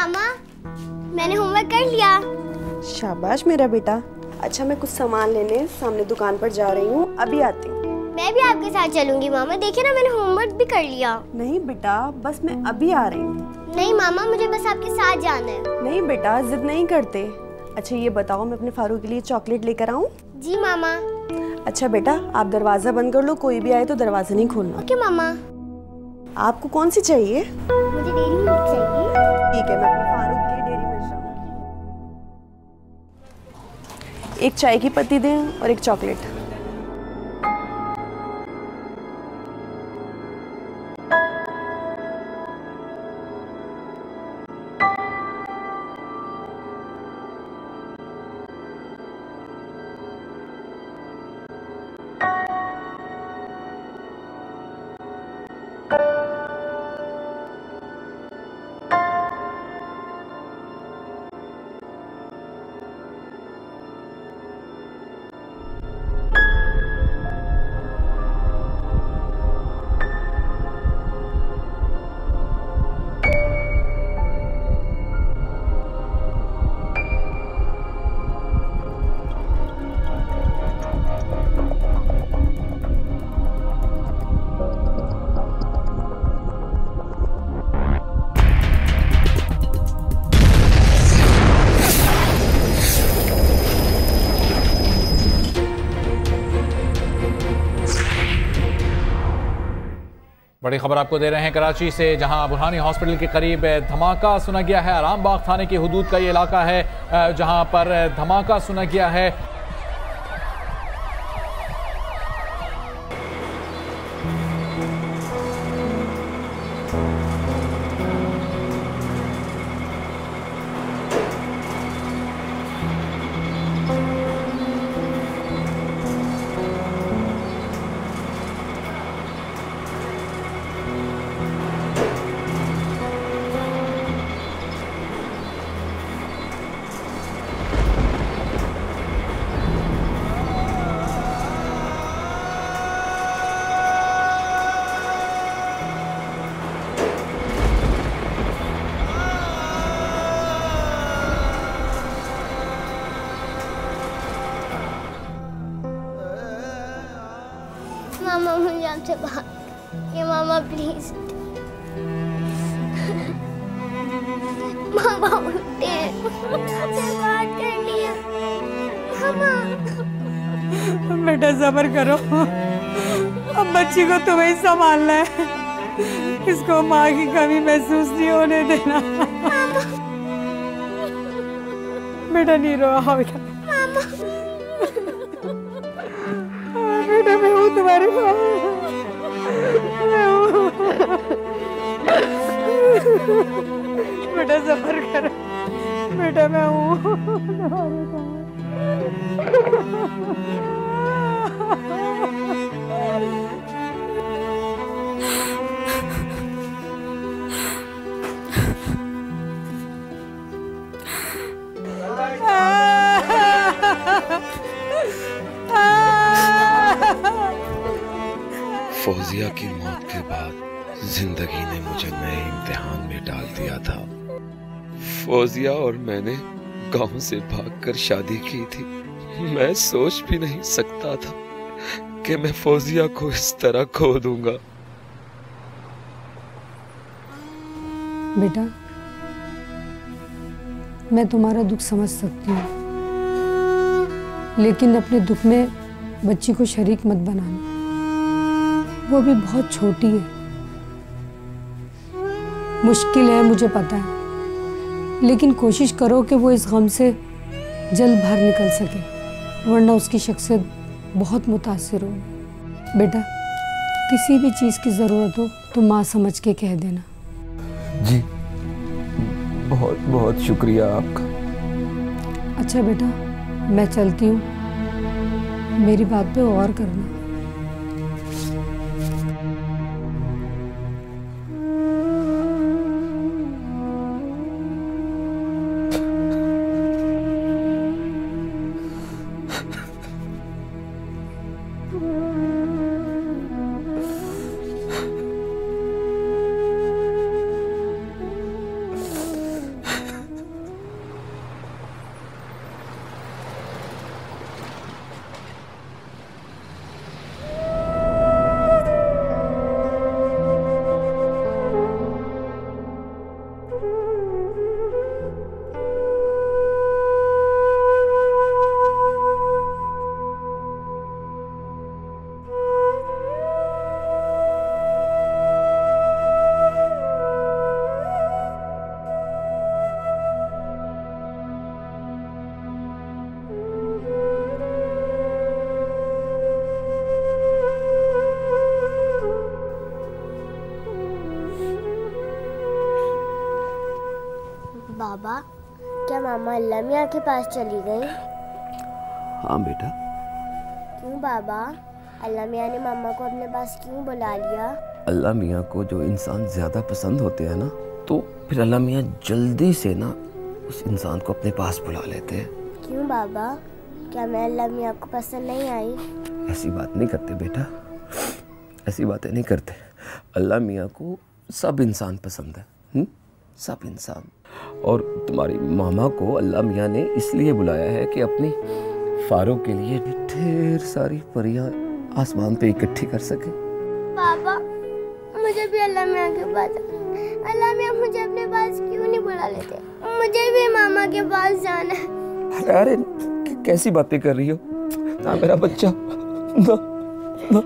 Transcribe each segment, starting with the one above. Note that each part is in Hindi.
मामा, मैंने होमवर्क कर लिया। शाबाश मेरा बेटा। अच्छा मैं कुछ सामान लेने सामने दुकान पर जा रही हूँ, अभी आती हूँ। मैं भी आपके साथ चलूंगी मामा, देखिए ना मैंने होमवर्क भी कर लिया। नहीं बेटा, बस मैं अभी आ रही हूँ। नहीं मामा, मुझे बस आपके साथ जाना है। नहीं बेटा, जिद नहीं करते। अच्छा ये बताओ, मैं अपने फारूक के लिए चॉकलेट लेकर आऊँ? जी मामा। अच्छा बेटा, आप दरवाजा बंद कर लो, कोई भी आए तो दरवाजा नहीं खोलना। ओके मामा। आपको कौन सी चाहिए? मुझे डेयरी मिल्क चाहिए। ठीक है, मैं अपने फारूक के लिए डेयरी मिल्क लाऊंगी। एक चाय की पत्ती दें और एक चॉकलेट। बड़ी खबर आपको दे रहे हैं कराची से, जहां बुरहानी हॉस्पिटल के करीब धमाका सुना गया है। आरामबाग थाने की हुदूद का ये इलाका है जहां पर धमाका सुना गया है। मामा मुझे आपसे बात, ये मामा प्लीज। मामा उठे, आपसे बात करनी है। मामा। बेटा सब्र करो, अब बच्ची को तुम्हें ही संभालना है, इसको माँ की कमी महसूस नहीं होने देना। बेटा नहीं रो, आओ बेटा। बेटा मैं हूँ तुम्हारे पास, मैं हूँ। बेटा सब्र करो, बेटा मैं हूँ तुम्हारे पास। फौजिया की मौत के बाद जिंदगी ने मुझे नए इम्तिहान में डाल दिया था। फौजिया और मैंने गांव से भागकर शादी की थी। मैं सोच भी नहीं सकता था कि मैं फौजिया को इस तरह खो दूंगा। बेटा मैं तुम्हारा दुख समझ सकती हूँ, लेकिन अपने दुख में बच्ची को शरीक मत बनाना, वो भी बहुत छोटी है। मुश्किल है मुझे पता है, लेकिन कोशिश करो कि वो इस गम से जल्द बाहर निकल सके, वरना उसकी शख्सियत बहुत मुतासिर होगी। बेटा किसी भी चीज़ की ज़रूरत हो तो माँ समझ के कह देना। जी बहुत बहुत शुक्रिया आपका। अच्छा बेटा मैं चलती हूँ, मेरी बात पे गौर करना। बाबा, क्या मामा अल्लाह मियाँ के पास चली गई? हाँ बेटा। क्यों बाबा? अल्लाह मियाँ ने मामा को अपने पास क्यों बुला लिया? अल्लाह मियाँ को जो इंसान ज्यादा पसंद होते हैं ना, तो फिर अल्लाह मियाँ जल्दी से ना उस इंसान को अपने पास बुला लेते हैं। क्यों बाबा? क्या मैं अल्लाह मियाँ को पसंद नहीं आई? ऐसी बात नहीं करते बेटा, ऐसी बातें नहीं करते। अल्लाह मियाँ को सब इंसान पसंद है, सब इंसान। और तुम्हारी मामा को अल्लाह मियाँ ने इसलिए बुलाया है कि अपनी फारूक के लिए ढेर सारी परियां आसमान पे इकट्ठी कर सके। पापा, मुझे भी अल्लाह मियाँ के पास, अल्लाह मियाँ मुझे अपने पास क्यों नहीं बुला लेते? मुझे भी मामा के पास जाना है। अरे कैसी बातें कर रही हो ना मेरा बच्चा, ना ना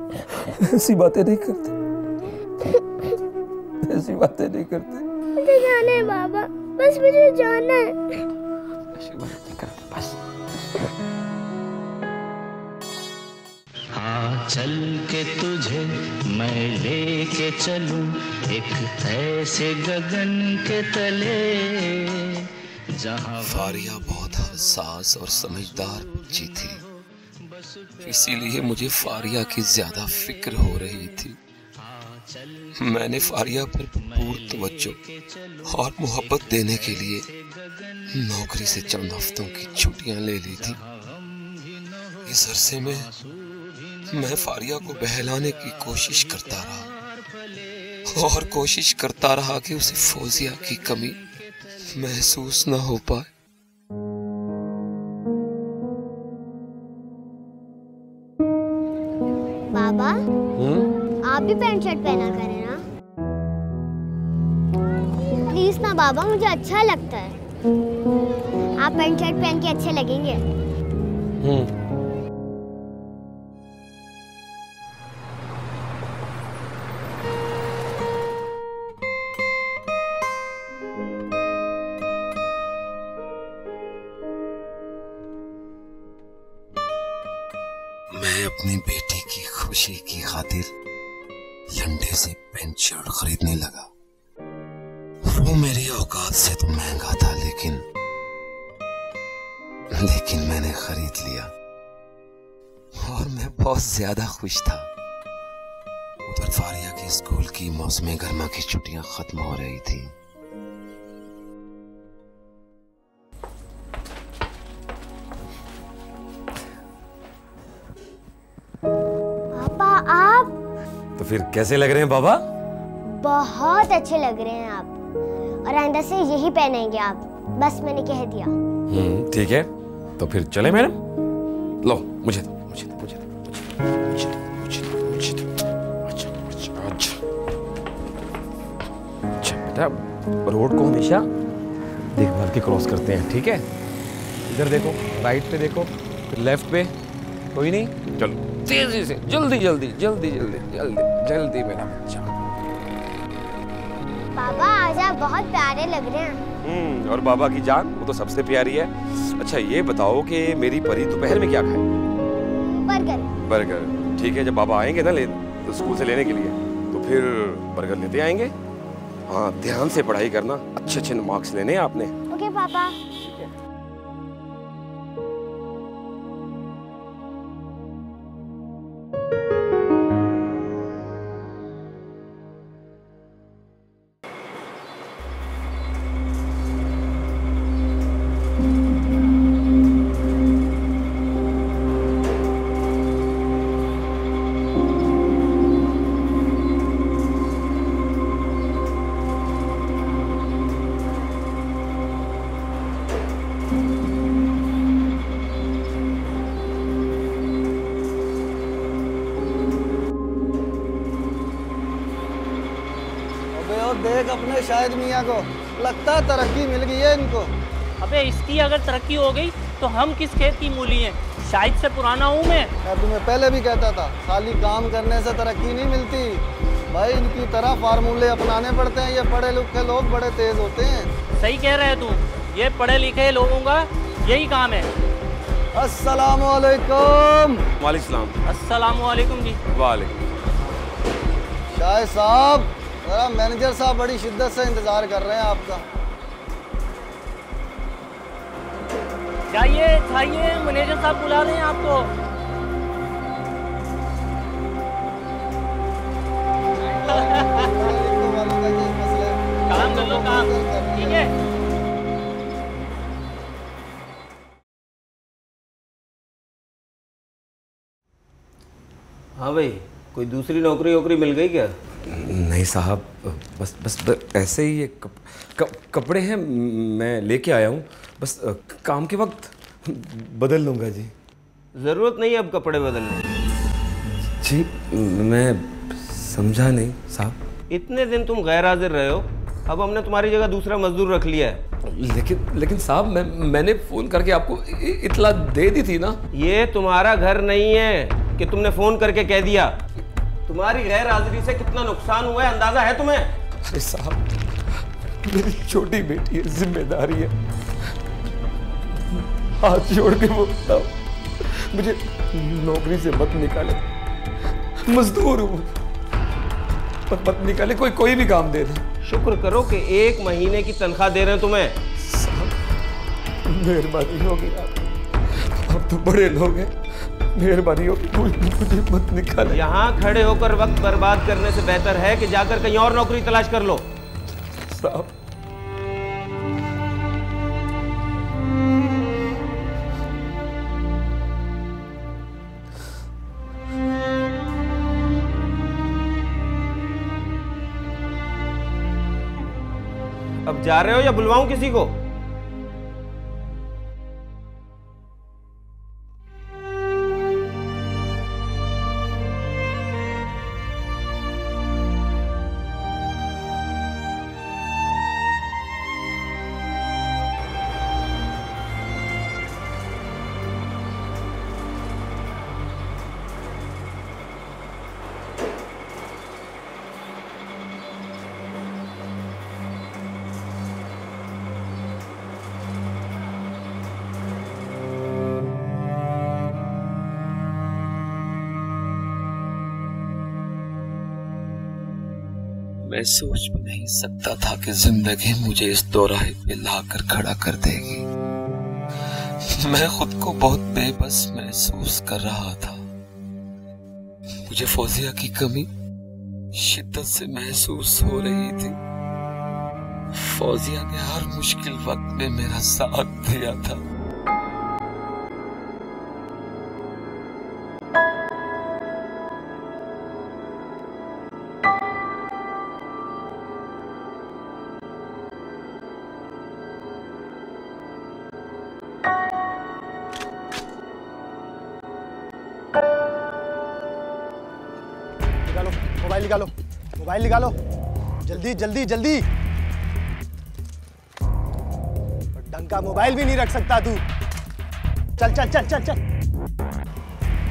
ऐसी बातें नहीं करते, ऐसी बातें नहीं करते। मुझे जाना है बाबा, बस मुझे जाना है। ऐसी बातें नहीं करते बस। हाँ चल के तुझे मैं लेके चलूं एक ऐसे गगन के तले जहाँ। फारिया बहुत हसास और समझदार बच्ची थी, इसीलिए मुझे फारिया की ज्यादा फिक्र हो रही थी। मैंने फारिया पर भरपूर तवज्जो और मोहब्बत देने के लिए नौकरी से चंद हफ्तों की छुट्टियां ले ली थी। इस अरसे में मैं फारिया को बहलाने की कोशिश करता रहा और कोशिश करता रहा कि उसे फौजिया की कमी महसूस न हो पाए। बाबा, आप भी पैंट शर्ट पहना करें ना, प्लीज ना बाबा, मुझे अच्छा लगता है। आप पैंट शर्ट पहन के अच्छे लगेंगे। मैं अपनी बेटी की खुशी की खातिर लंडे से पैंट शर्ट खरीदने लगा। वो मेरी औकात से तो महंगा था, लेकिन मैंने खरीद लिया और मैं बहुत ज्यादा खुश था। उधर फारिया के स्कूल की मौसम गर्मा की छुट्टियां खत्म हो रही थी। पापा, आप तो फिर कैसे लग रहे हैं बाबा? बहुत अच्छे लग रहे हैं आप, और आइंदा से यही पहनेंगे आप, बस मैंने कह दिया। ठीक है, तो फिर चले मैडम। लो मुझे दो, मुझे दो, मुझे दो, मुझे दो, मुझे दो, मुझे दो, अच्छा अच्छा अच्छा अच्छा। बेटा, रोड को हमेशा देखभाल के क्रॉस करते हैं, ठीक है? इधर देखो, राइट पे देखो, फिर लेफ्ट पे, कोई नहीं, चलो तेजी से, जल्दी जल्दी जल्दी जल्दी जल्दी जल्दी मेरा बच्चा। पापा, आज आप बहुत प्यारे लग रहे हैं। और बाबा की जान, वो तो सबसे प्यारी है। अच्छा ये बताओ कि मेरी परी दोपहर में क्या खाए? बर्गर। बर्गर, ठीक है। जब बाबा आएंगे ना तो स्कूल से लेने के लिए, तो फिर बर्गर लेते आएंगे। हाँ, ध्यान से पढ़ाई करना, अच्छे अच्छे मार्क्स लेने हैं आपने। ओके पापा। देख अपने शाहिद मियाँ को, लगता है तरक्की मिल गई है इनको। अबे इसकी अगर तरक्की हो गई तो हम किस खेत की मूली हैं? शाहिद से पुराना हूँ मैं। तुम्हें पहले भी कहता था, खाली काम करने से तरक्की नहीं मिलती भाई, इनकी तरह फार्मूले अपनाने पड़ते हैं। ये पढ़े लिखे लोग बड़े तेज होते हैं। सही कह रहे है तू, ये पढ़े लिखे लोगों का यही काम है। अस्सलाम वालेकुम। वालेकुम सलाम। अस्सलाम वालेकुम जी। वालेकुम। शाहिद साहब, मैनेजर साहब बड़ी शिद्दत से इंतजार कर रहे हैं आपका। जाइए जाइए, मैनेजर साहब बुला रहे हैं आपको। काम कर लो काम, ठीक है। हाँ भाई, कोई दूसरी नौकरी वोकरी मिल गई क्या? नहीं साहब, बस ऐसे ही ये कपड़े हैं, मैं लेके आया हूँ, बस काम के वक्त बदल लूँगा जी। ज़रूरत नहीं है अब कपड़े बदलने जी। मैं समझा नहीं साहब। इतने दिन तुम गैर हाजिर रहे हो, अब हमने तुम्हारी जगह दूसरा मजदूर रख लिया है। लेकिन साहब मैंने फ़ोन करके आपको इत्तला दे दी थी ना। ये तुम्हारा घर नहीं है कि तुमने फ़ोन करके कह दिया। तुम्हारी गैर हाजिरी से कितना नुकसान हुआ है अंदाजा है तुम्हें? अरे साहब, मेरी छोटी बेटी है, जिम्मेदारी है, हाथ जोड़ के बोलता हूँ, मुझे नौकरी से मत निकाले, मजदूर हूँ, मत निकाले, कोई भी काम दे दे। शुक्र करो कि 1 महीने की तनख्वाह दे रहे हैं तुम्हें। साहब मेहरबानी होगी, आप तो बड़े लोग हैं, मेहरबानी होगी, मुझे मत निकाले। यहाँ खड़े होकर वक्त बर्बाद करने से बेहतर है कि जाकर कहीं और नौकरी तलाश कर लो। साहब अब जा रहे हो या बुलवाऊं किसी को? मैं सोच भी नहीं सकता था कि जिंदगी मुझे इस दोराहे पे लाकर खड़ा कर देगी। मैं खुद को बहुत बेबस महसूस कर रहा था। मुझे फौजिया की कमी शिद्दत से महसूस हो रही थी। फौजिया ने हर मुश्किल वक्त में मेरा साथ दिया था। मोबाइल निकालो, जल्दी जल्दी जल्दी। ढंग का मोबाइल भी नहीं रख सकता तू। चल चल चल चल चल,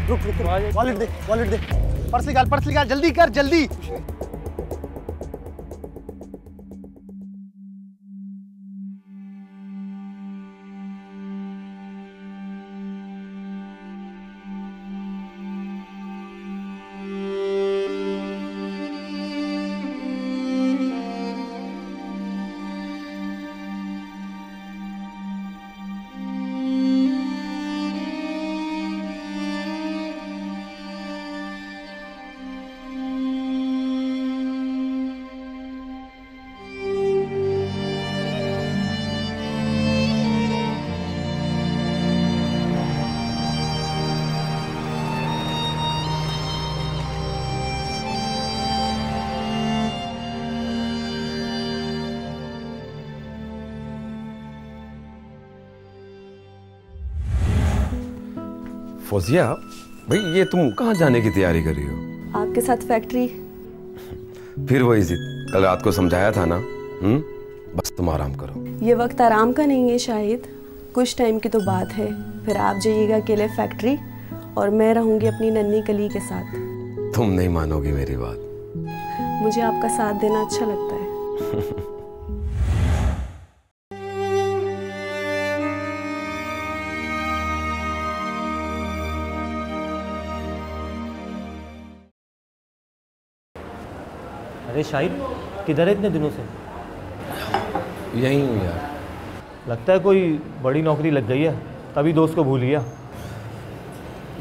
रुक, वॉलेट दे, पर्स निकाल, जल्दी कर जल्दी। फौजिया भाई, ये तुम कहाँ जाने की तैयारी कर रही हो? आपके साथ फैक्ट्री। फिर वही जिद, कल रात को समझाया था ना। बस तुम आराम करो। ये वक्त आराम का नहीं है शाहिद, कुछ टाइम की तो बात है। फिर आप जाइएगा अकेले फैक्ट्री और मैं रहूंगी अपनी नन्ही कली के साथ। तुम नहीं मानोगी मेरी बात। मुझे आपका साथ देना अच्छा लगता है। अरे शाहिद, किधर है इतने दिनों से? यहीं हूँ यार। लगता है कोई बड़ी नौकरी लग गई है, तभी दोस्त को भूल गया।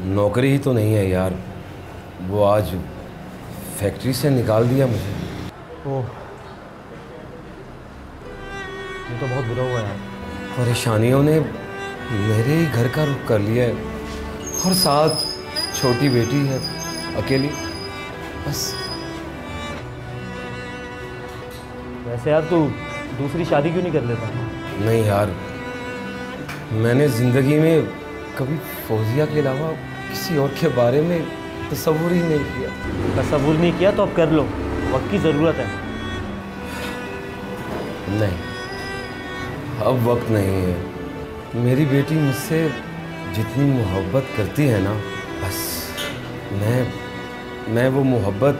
नौकरी ही तो नहीं है यार, वो आज फैक्ट्री से निकाल दिया मुझे। ओह, ये तो बहुत बुरा हुआ यार। परेशानियों ने मेरे ही घर का रुख कर लिया है, और साथ छोटी बेटी है अकेली, बस। वैसे यार तू दूसरी शादी क्यों नहीं कर लेता? नहीं यार, मैंने ज़िंदगी में कभी फौजिया के अलावा किसी और के बारे में तसव्वुर ही नहीं किया। तसव्वुर नहीं किया तो अब कर लो, वक्त की ज़रूरत है। नहीं, अब वक्त नहीं है। मेरी बेटी मुझसे जितनी मोहब्बत करती है ना, बस मैं वो मोहब्बत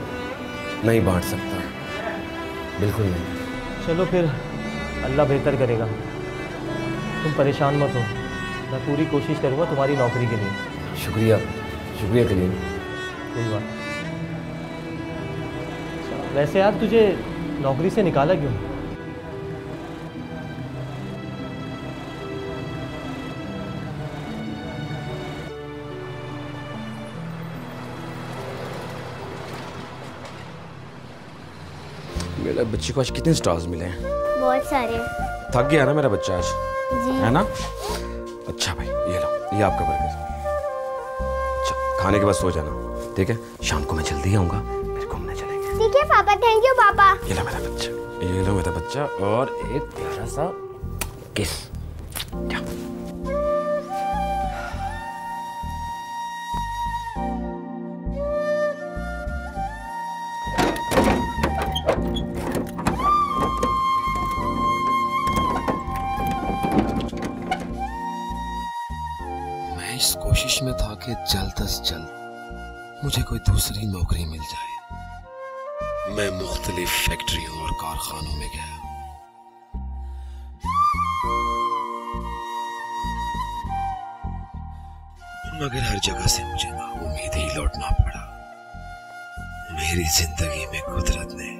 नहीं बांट सकता, बिल्कुल नहीं। चलो फिर, अल्लाह बेहतर करेगा, तुम परेशान मत हो। मैं पूरी कोशिश करूँगा तुम्हारी नौकरी के लिए। शुक्रिया, शुक्रिया कलीम। कोई बात। वैसे यार तुझे नौकरी से निकाला क्यों? मेरे बच्चे को आज कितने स्टार्स मिले हैं? बहुत सारे। थक गया ना मेरा बच्चा आज, जी। है ना? अच्छा भाई, ये लो, ये आपका बर्गर। अच्छा, खाने के बाद सो जाना, ठीक है? शाम को मैं जल्दी आऊँगा, फिर घूमने चलेंगे। ठीक है पापा, थैंक यू पापा। ये लो मेरा बच्चा, ये लो मेरा बच्चा, और एक प्यारा सा किस। इस कोशिश में था कि जल्द अज जल्द मुझे कोई दूसरी नौकरी मिल जाए। मैं मुख्तलिफ फैक्ट्रियों और कारखानों में गया, मगर हर जगह से मुझे नाउम्मीद ही लौटना पड़ा। मेरी जिंदगी में कुदरत ने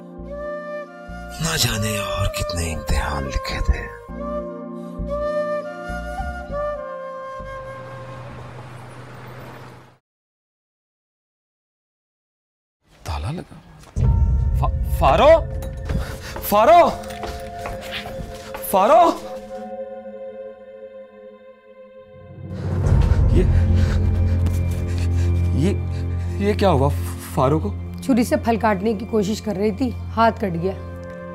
ना जाने और कितने इम्तिहान लिखे थे। ताला लगा। फारो, फारो, फारो, ये क्या हुआ फारो को? छुरी से फल काटने की कोशिश कर रही थी, हाथ कट गया।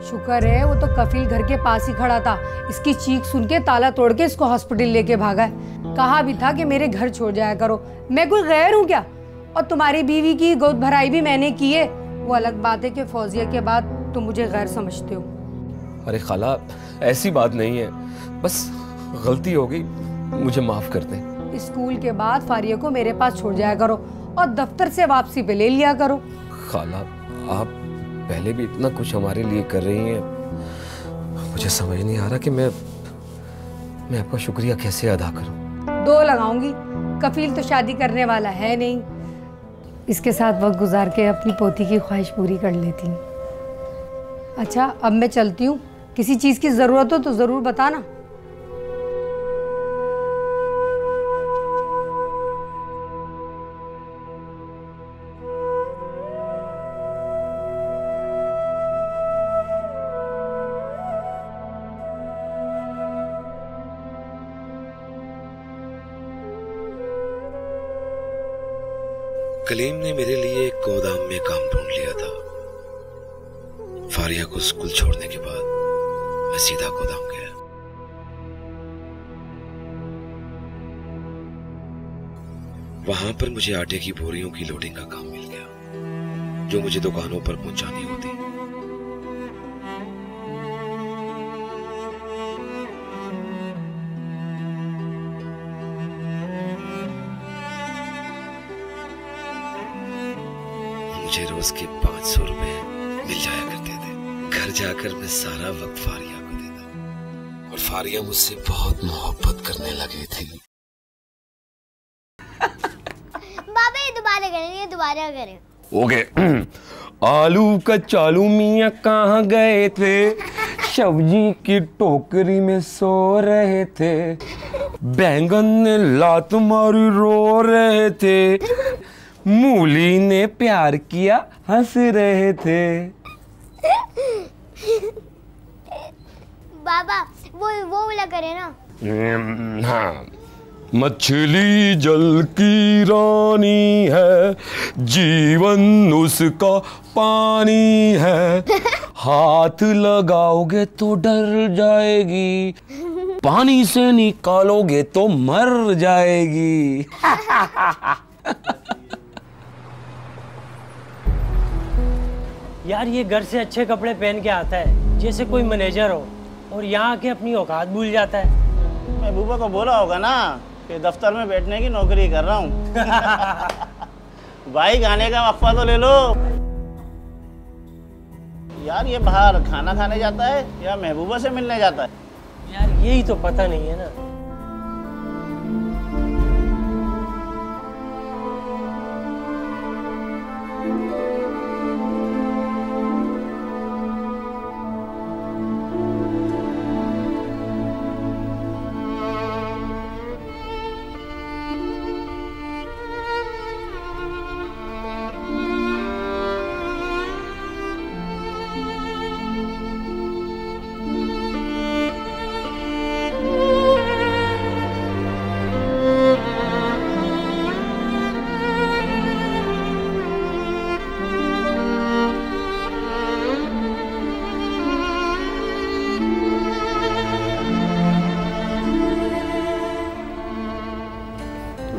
शुक्र है वो तो कफील घर के पास ही खड़ा था। इसकी चीख सुन के ताला तोड़ के इसको हॉस्पिटल लेके भागा है। कहा भी था कि मेरे घर छोड़ जाया करो। मैं कोई गैर हूँ क्या? और तुम्हारी बीवी की गोद भराई भी मैंने की है। वो अलग बात है कि फौजिया के बाद तुम मुझे गैर समझते हो। अरे खाला, ऐसी बात नहीं है, बस गलती हो गई, मुझे माफ कर दे। स्कूल के बाद फारिया को मेरे पास छोड़ जाया करो और दफ्तर से वापसी पे ले लिया करो। खाला, आप पहले भी इतना कुछ हमारे लिए कर रही हैं, मुझे समझ नहीं आ रहा कि मैं आपका शुक्रिया कैसे अदा करूं। 2 लगाऊंगी, कफील तो शादी करने वाला है नहीं। इसके साथ वक्त गुजार के अपनी पोती की ख्वाहिश पूरी कर लेती हूँ। अच्छा, अब मैं चलती हूँ। किसी चीज़ की ज़रूरत हो तो ज़रूर बताना। कलीम ने मेरे लिए एक गोदाम में काम ढूंढ लिया था। फारिया को स्कूल छोड़ने के बाद मैं सीधा गोदाम गया। वहां पर मुझे आटे की बोरियों की लोडिंग का काम मिल गया, जो मुझे दुकानों पर पहुंचानी होती। मुझे रोज के 500 रुपए मिल जाया करते थे। घर जाकर मैं सारा वक्त फारिया को देता और फारिया मुझसे बहुत मोहब्बत करने लगी थी। बाबा, ये दोबारा करें, ये दोबारा करें। ओके। आलू का चालू मियाँ कहाँ गए थे, सब्जी की टोकरी में सो रहे थे, बैंगन ने लात मारी रो रहे थे, मूली ने प्यार किया हंस रहे थे। बाबा वो वाला करे ना। हाँ, मछली जल की रानी है, जीवन उसका पानी है, हाथ लगाओगे तो डर जाएगी, पानी से निकालोगे तो मर जाएगी। यार ये घर से अच्छे कपड़े पहन के आता है जैसे कोई मैनेजर हो, और यहाँ आके अपनी औकात भूल जाता है। महबूबा को बोला होगा ना कि दफ्तर में बैठने की नौकरी कर रहा हूँ। भाई खाने का वक्फा तो ले लो। यार ये बाहर खाना खाने जाता है या महबूबा से मिलने जाता है? यार यही तो पता नहीं है ना।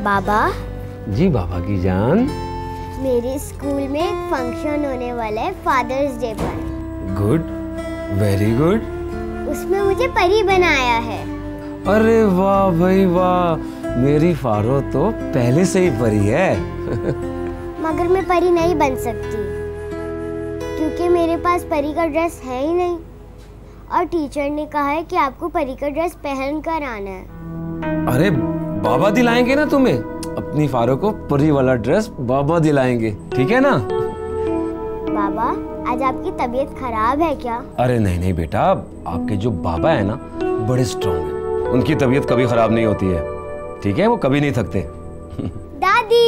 बाबा जी बाबा की जान। मेरे स्कूल में एक फंक्शन होने वाला है फादर्स डे पर। Good, very good. उसमें मुझे परी बनाया है। अरे वाह भाई वाह, मेरी फारो तो पहले से ही परी है। मगर मैं परी नहीं बन सकती क्योंकि मेरे पास परी का ड्रेस है ही नहीं, और टीचर ने कहा है कि आपको परी का ड्रेस पहन कर आना है। अरे बाबा दिलाएंगे ना तुम्हें, अपनी फारो को परी वाला ड्रेस बाबा दिलाएंगे, ठीक है ना? बाबा आज आपकी तबीयत खराब है क्या? अरे नहीं नहीं बेटा, आपके जो बाबा है ना बड़े स्ट्रॉन्ग हैं, उनकी तबीयत कभी खराब नहीं होती है, ठीक है? वो कभी नहीं थकते। दादी।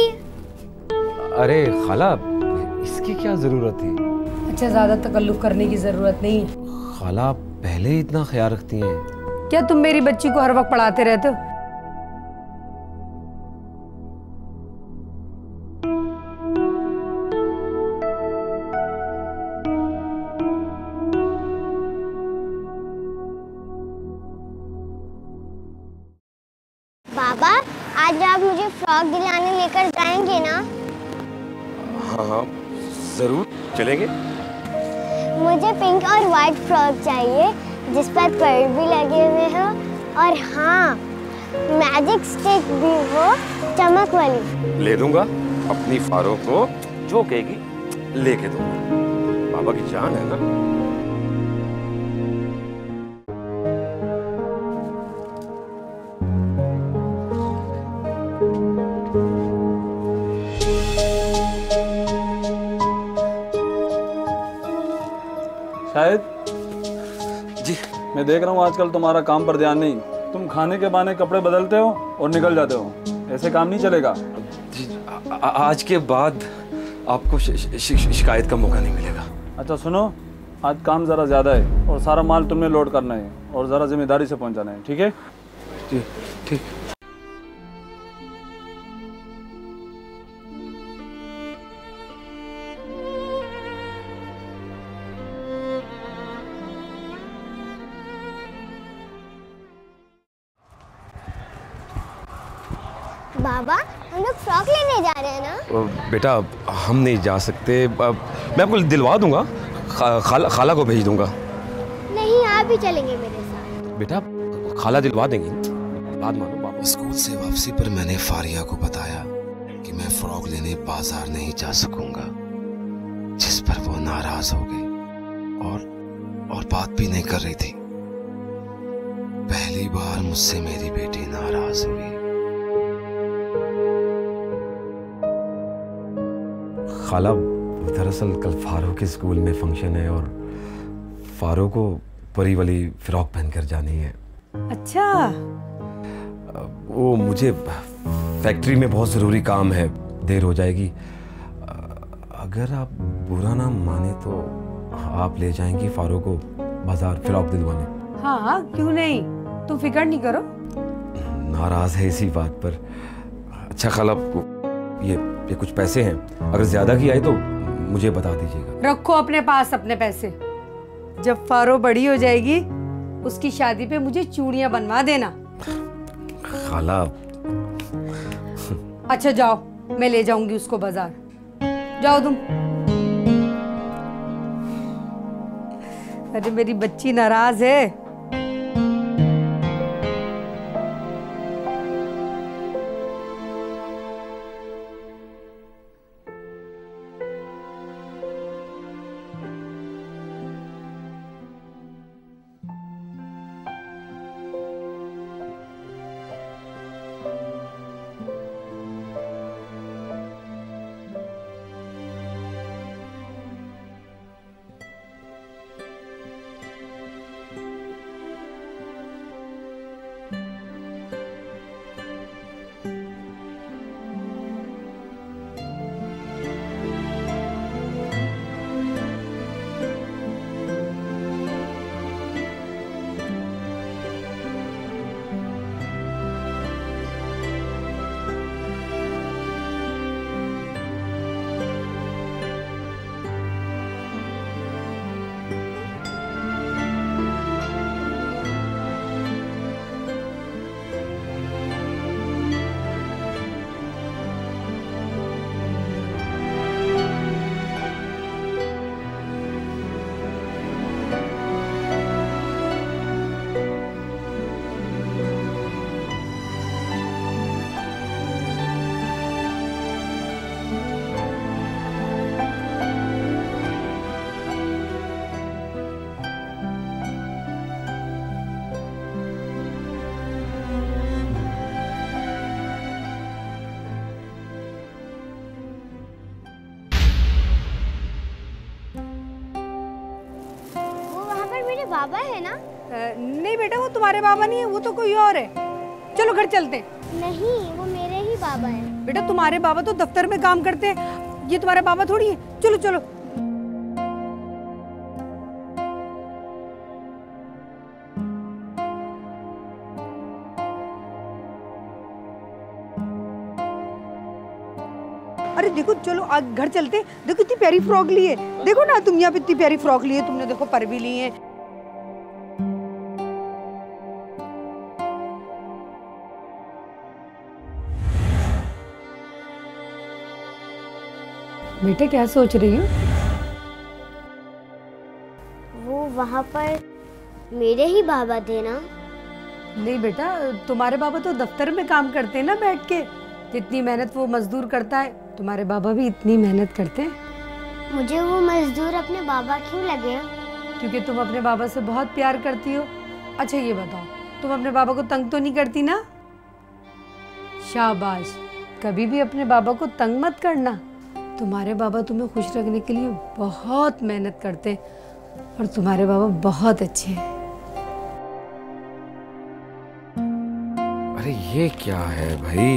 अरे खाला, इसकी क्या जरूरत थी? अच्छा ज्यादा तकल्लुफ करने की जरूरत नहीं। खाला पहले ही इतना ख्याल रखती हैं। क्या तुम मेरी बच्ची को हर वक्त पढ़ाते रहते हो? बाबा आज आप मुझे फ्रॉक दिलाने लेकर जाएंगे ना? हाँ जरूर चलेंगे। मुझे पिंक और वाइट फ्रॉक चाहिए जिस पर पर्ल भी लगे हुए हो, और हाँ मैजिक स्टिक भी हो, चमक वाली। ले दूंगा, अपनी फारो को जो कहेगी लेके दूंगा, बाबा की जान है ना। शायद जी मैं देख रहा हूँ आजकल तुम्हारा काम पर ध्यान नहीं, तुम खाने के बहाने कपड़े बदलते हो और निकल जाते हो, ऐसे काम नहीं चलेगा। जी आज के बाद आपको शिकायत का मौका नहीं मिलेगा। अच्छा सुनो, आज काम ज़रा ज़्यादा है और सारा माल तुम्हें लोड करना है और ज़रा जिम्मेदारी से पहुंचाना है, ठीक है? जी ठीक। बाबा हम लोग फ्रॉक लेने जा रहे हैं ना? बेटा हम नहीं जा सकते, मैं आपको दिलवा दूंगा, खाला को भेज दूंगा। नहीं आप ही चलेंगे मेरे साथ। बेटा खाला दिलवा देंगी, बात मानो बाबा। स्कूल से वापसी पर मैंने फारिया को बताया कि मैं फ्रॉक लेने बाजार नहीं जा सकूंगा, जिस पर वो नाराज हो गई और बात भी नहीं कर रही थी। पहली बार मुझसे मेरी बेटी नाराज हुई। खाला दरअसल कल फारो के स्कूल में फंक्शन है और फारो को परी वाली फ्रॉक पहनकर जानी है। अच्छा, वो मुझे फैक्ट्री में बहुत ज़रूरी काम है, देर हो जाएगी। अगर आप बुरा ना माने तो आप ले जाएंगी फारूक को बाजार फ्रॉक दिलवाने? हाँ हाँ, क्यों नहीं, तुम फिक्र नहीं करो। नाराज है इसी बात पर। अच्छा खाला, ये कुछ पैसे हैं, अगर ज्यादा की आए तो मुझे बता दीजिएगा। रखो अपने पास अपने पैसे। जब फारो बड़ी हो जाएगी उसकी शादी पे मुझे चूड़ियां बनवा देना। खाला। अच्छा जाओ, मैं ले जाऊंगी उसको बाजार। जाओ तुम। अरे मेरी बच्ची नाराज है। बाबा है ना? नहीं बेटा, वो तुम्हारे बाबा नहीं है, वो तो कोई और है। चलो घर चलते हैं। नहीं, वो मेरे ही बाबा हैं। बेटा तुम्हारे बाबा तो दफ्तर में काम करते हैं, ये तुम्हारे बाबा थोड़ी है। चलो चलो। अरे देखो, चलो आज घर चलते। देखो इतनी प्यारी फ्रॉक ली है, देखो ना तुम यहाँ पे इतनी प्यारी फ्रॉक ली है तुमने, देखो पर भी ली है। बेटे क्या सोच रही हो? वो वहाँ पर मेरे ही बाबा थे ना? नहीं बेटा, तुम्हारे बाबा तो दफ्तर में काम करते हैं ना बैठ के। जितनी मेहनत वो मजदूर करता है, तुम्हारे बाबा भी इतनी मेहनत करते हैं। मुझे वो मजदूर अपने बाबा क्यों लगे? क्योंकि तुम अपने बाबा से बहुत प्यार करती हो। अच्छा ये बताओ, तुम अपने बाबा को तंग तो नहीं करती ना? शाबाश, कभी भी अपने बाबा को तंग मत करना। तुम्हारे बाबा तुम्हें खुश रखने के लिए बहुत मेहनत करते हैं और तुम्हारे बाबा बहुत अच्छे हैं। अरे ये क्या है भाई?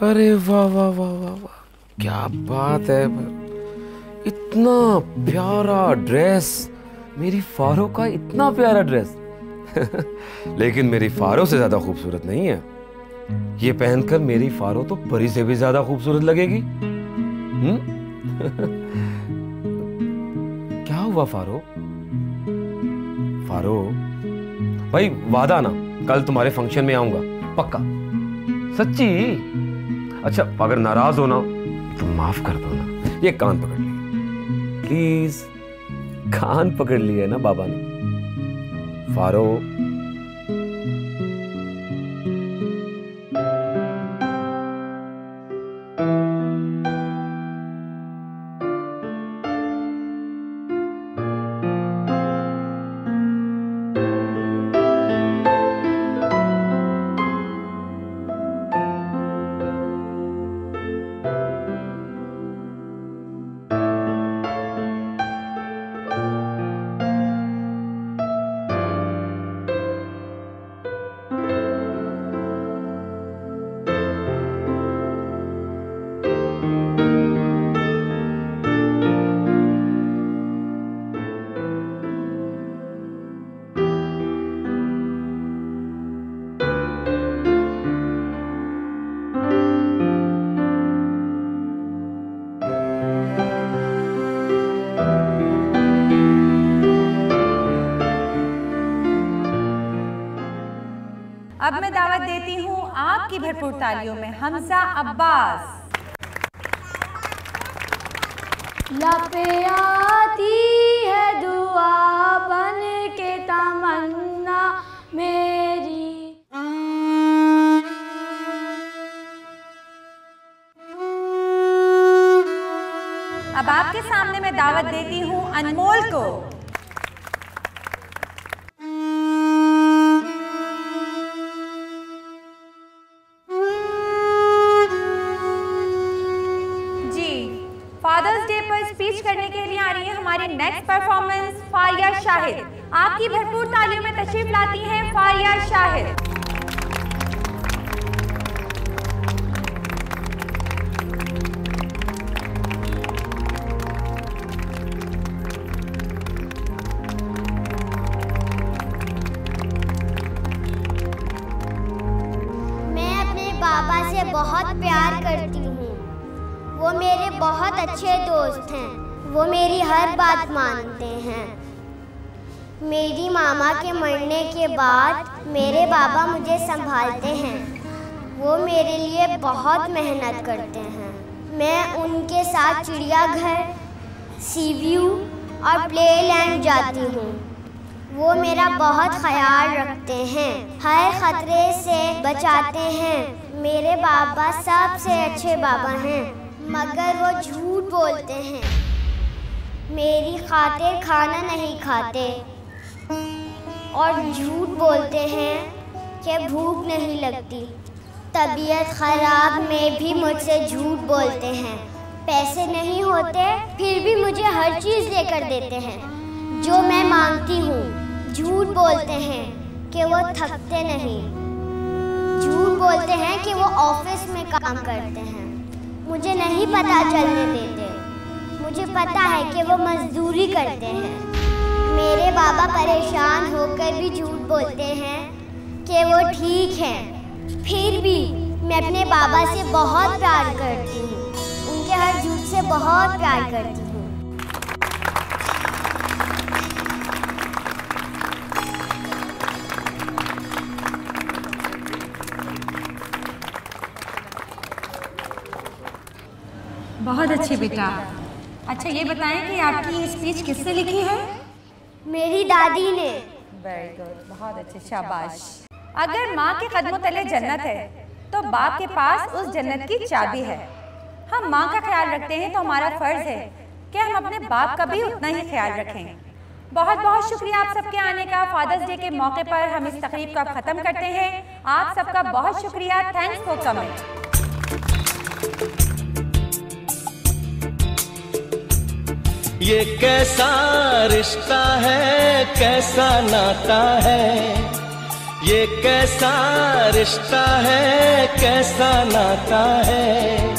अरे वाह वाह वाह वाह वाह, क्या बात है। इतना प्यारा ड्रेस, मेरी फारो का इतना प्यारा ड्रेस। लेकिन मेरी फारो से ज्यादा खूबसूरत नहीं है। ये पहनकर मेरी फारो तो परी से भी ज्यादा खूबसूरत लगेगी। क्या हुआ फारो? फारो भाई, वादा ना, कल तुम्हारे फंक्शन में आऊंगा पक्का, सच्ची। अच्छा अगर नाराज हो ना तो माफ कर दो ना। ये कान पकड़ लिए प्लीज, कान पकड़ लिए ना बाबा ने। फारो अब मैं दावत देती हूँ आपकी भरपूर तालियों में हमजा अब्बास। लपे आती है दुआ बन के तमन्ना मेरी। अब आपके सामने मैं दावत देती हूँ अनमोल को। फादर्स डे पर स्पीच करने के लिए आ रही है हमारी नेक्स्ट परफॉर्मेंस फारिया शाहिद। आपकी भरपूर तालियों में तशरीफ लाती हैं फारिया शाहिद। मैं अपने बाबा से बहुत प्यार करती हूँ। वो मेरे बहुत अच्छे दोस्त हैं। वो मेरी हर बात मानते हैं। मेरी मामा के मरने के बाद मेरे बाबा मुझे संभालते हैं। वो मेरे लिए बहुत मेहनत करते हैं। मैं उनके साथ चिड़ियाघर, सी व्यू और प्ले लैंड जाती हूँ। वो मेरा बहुत ख्याल रखते हैं, हर खतरे से बचाते हैं। मेरे बाबा सबसे अच्छे बाबा हैं, मगर वो झूठ बोलते हैं। मेरी खातिर खाना नहीं खाते और झूठ बोलते हैं कि भूख नहीं लगती। तबीयत ख़राब में भी मुझसे झूठ बोलते हैं। पैसे नहीं होते फिर भी मुझे हर चीज़ लेकर देते हैं जो मैं मांगती हूँ। झूठ बोलते हैं कि वो थकते नहीं। झूठ बोलते हैं कि वो ऑफिस में काम करते हैं। मुझे नहीं पता चलने देते। मुझे पता है कि वो मजदूरी करते हैं। मेरे बाबा परेशान होकर भी झूठ बोलते हैं कि वो ठीक हैं। फिर भी मैं अपने बाबा से बहुत प्यार करती हूँ। उनके हर झूठ से बहुत प्यार करती हूँ। बहुत अच्छी बेटा। अच्छा ये बताएं कि आपकी ये स्पीच किसने लिखी है? मेरी दादी ने। वेरी गुड, बहुत अच्छे, शाबाश। अगर माँ के कदमों तले जन्नत है तो बाप के पास उस जन्नत की चाबी है। हम माँ का ख्याल रखते हैं तो हमारा फर्ज है कि हम अपने बाप का भी उतना ही ख्याल रखें। बहुत बहुत शुक्रिया आप सबके आने का। फादर्स डे के मौके पर हम इस तकरीब को ख़त्म करते हैं। आप सबका बहुत शुक्रिया। Thanks for coming. ये कैसा रिश्ता है, कैसा नाता है। ये कैसा रिश्ता है, कैसा नाता है।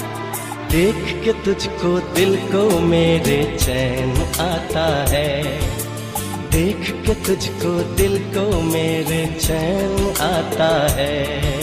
देख के तुझको दिल को मेरे चैन आता है। देख के तुझको दिल को मेरे चैन आता है।